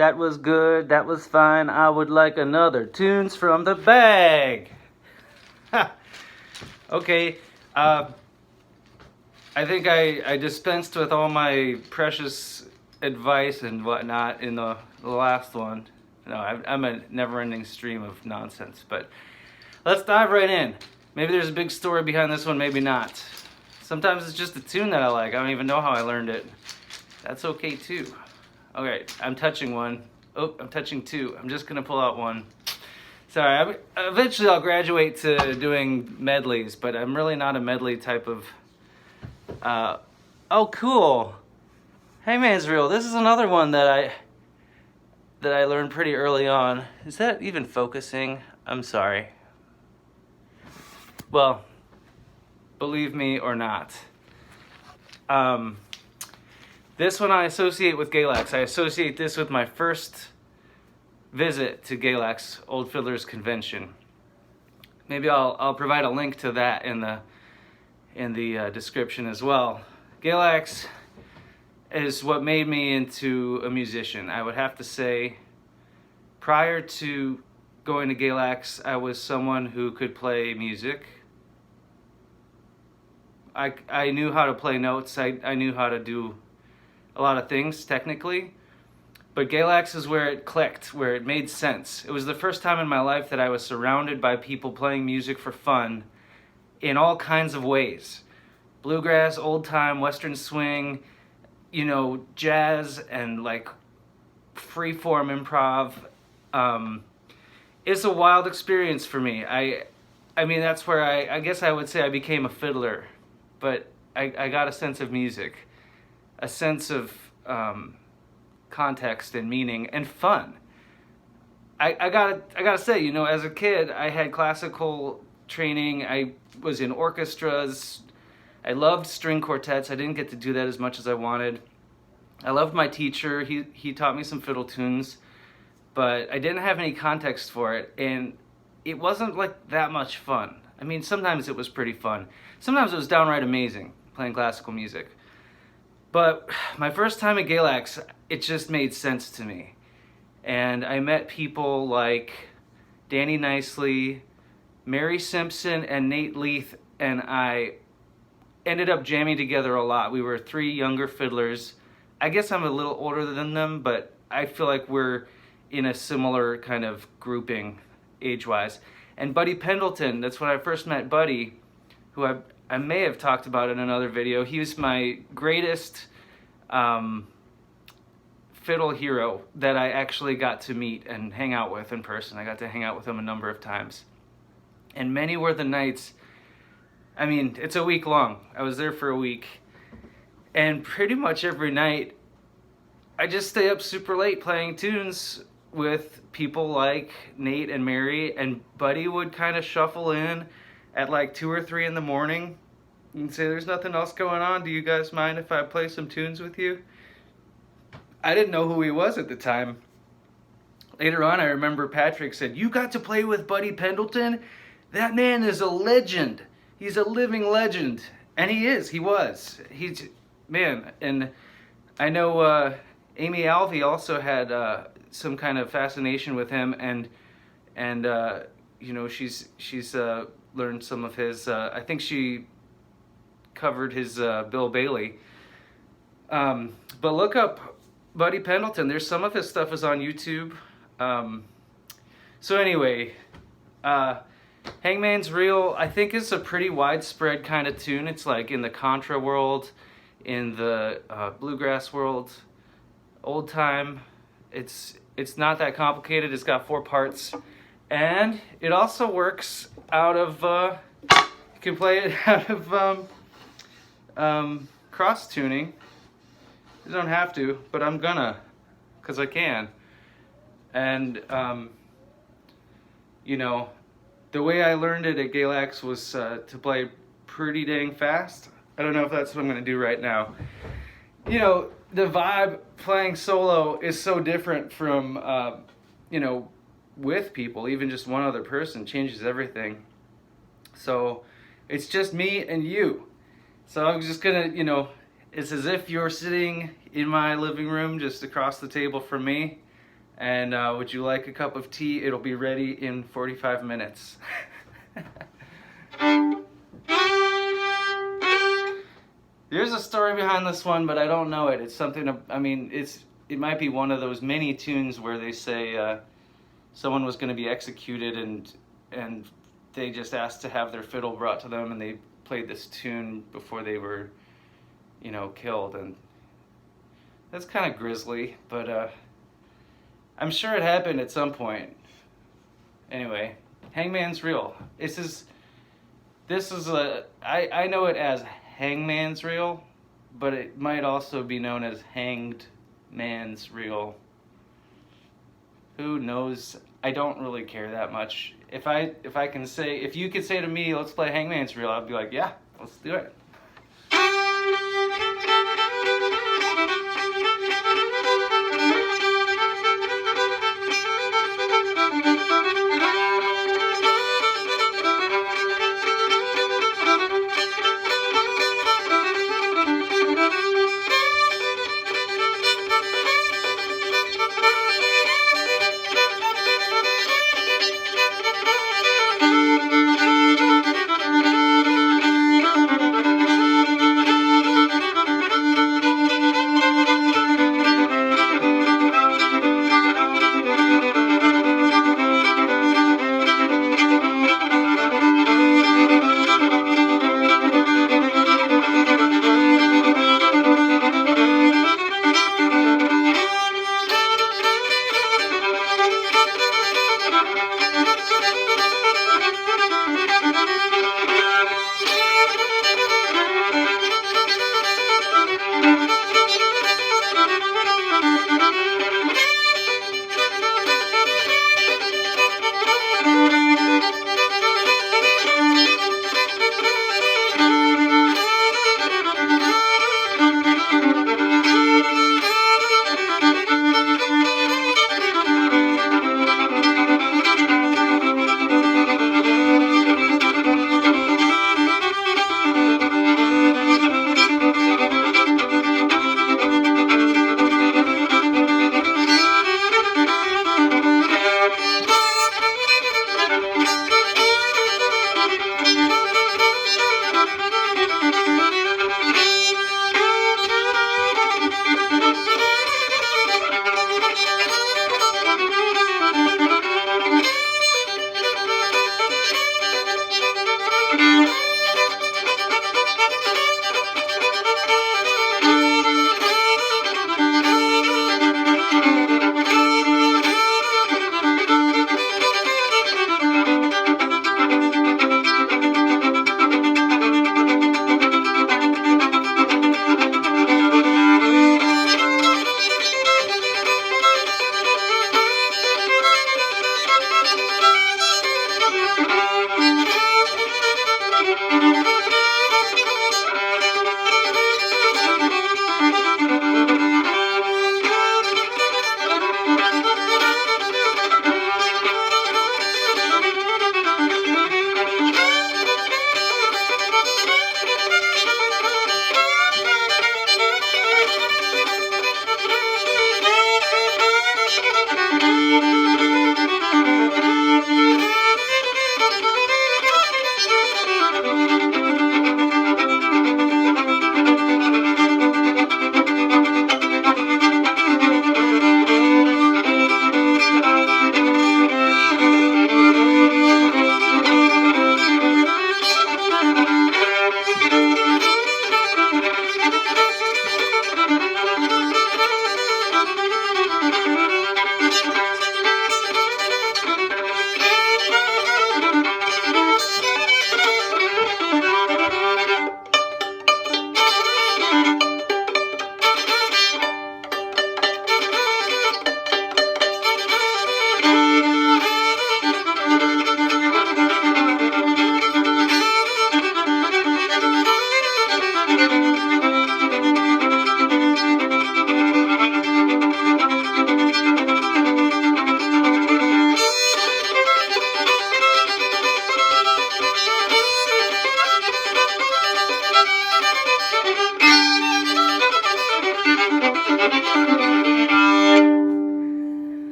That was good. That was fine. I would like another. Tunes from the bag. Ha. Okay. I think I dispensed with all my precious advice and whatnot in the last one. No, I'm a never-ending stream of nonsense. But let's dive right in. Maybe there's a big story behind this one, maybe not. Sometimes it's just a tune that I like. I don't even know how I learned it. That's okay too. Okay, I'm touching one. Oh, I'm touching two. I'm just gonna pull out one. Sorry, eventually I'll graduate to doing medleys, but I'm really not a medley type of... oh, cool. Hangman's Reel. This is another one that I learned pretty early on. Is that even focusing? I'm sorry. Well, believe me or not. This one I associate with Galax. I associate this with my first visit to Galax, Old Fiddlers Convention. Maybe I'll provide a link to that in the description as well. Galax is what made me into a musician. I would have to say, prior to going to Galax, I was someone who could play music. I knew how to play notes. I knew how to do a lot of things technically, but Galax is where it clicked, where it made sense. It was the first time in my life that I was surrounded by people playing music for fun in all kinds of ways. Bluegrass, old time, western swing, you know, jazz, and like free-form improv. It's a wild experience for me. I mean, that's where I guess I would say I became a fiddler, but I got a sense of music. A sense of context and meaning and fun. I gotta say, you know, as a kid, I had classical training. I was in orchestras. I loved string quartets. I didn't get to do that as much as I wanted. I loved my teacher. He taught me some fiddle tunes, but I didn't have any context for it, and it wasn't like that much fun. I mean, sometimes it was pretty fun. Sometimes it was downright amazing playing classical music. But my first time at Galax, it just made sense to me. And I met people like Danny Nicely, Mary Simpson, and Nate Leith, and I ended up jamming together a lot. We were three younger fiddlers. I guess I'm a little older than them, but I feel like we're in a similar kind of grouping age-wise. And Buddy Pendleton, that's when I first met Buddy, who I may have talked about in another video. He was my greatest fiddle hero that I actually got to meet and hang out with in person. I got to hang out with him a number of times. And many were the nights, I mean, it's a week long. I was there for a week. And pretty much every night, I just stay up super late playing tunes with people like Nate and Mary, and Buddy would kind of shuffle in at like 2 or 3 in the morning and say, "There's nothing else going on. Do you guys mind if I play some tunes with you?" I didn't know who he was at the time. Later on, I remember Patrick said, "You got to play with Buddy Pendleton? That man is a legend. He's a living legend." And he is. He was. He's, man. And I know Amy Alvey also had some kind of fascination with him, and you know, she's learned some of his, I think she covered his Bill Bailey. But look up Buddy Pendleton. There's some of his stuff is on YouTube. So anyway, Hangman's Reel, I think it's a pretty widespread kind of tune. It's like in the contra world, in the bluegrass world, old time. It's not that complicated. It's got 4 parts. And it also works out of, you can play it out of cross tuning. You don't have to, but I'm gonna, because I can. And, you know, the way I learned it at Galax was to play pretty dang fast. I don't know if that's what I'm gonna do right now. You know, the vibe playing solo is so different from, you know, with people. Even just one other person changes everything. So it's just me and you. So I'm just gonna, you know, it's as if you're sitting in my living room just across the table from me. And would you like a cup of tea? It'll be ready in 45 minutes. There's a story behind this one, but I don't know it. It's something, I mean, it might be one of those many tunes where they say someone was going to be executed and they just asked to have their fiddle brought to them, and they played this tune before they were, you know, killed. And that's kind of grisly, but I'm sure it happened at some point. Anyway, Hangman's Reel. This is I know it as Hangman's Reel, but it might also be known as Hanged Man's Reel. Who knows? I don't really care that much. If you could say to me, let's play Hangman's Reel, I'd be like, yeah, let's do it.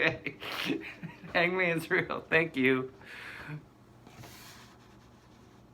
Okay. Hangman's real. Thank you.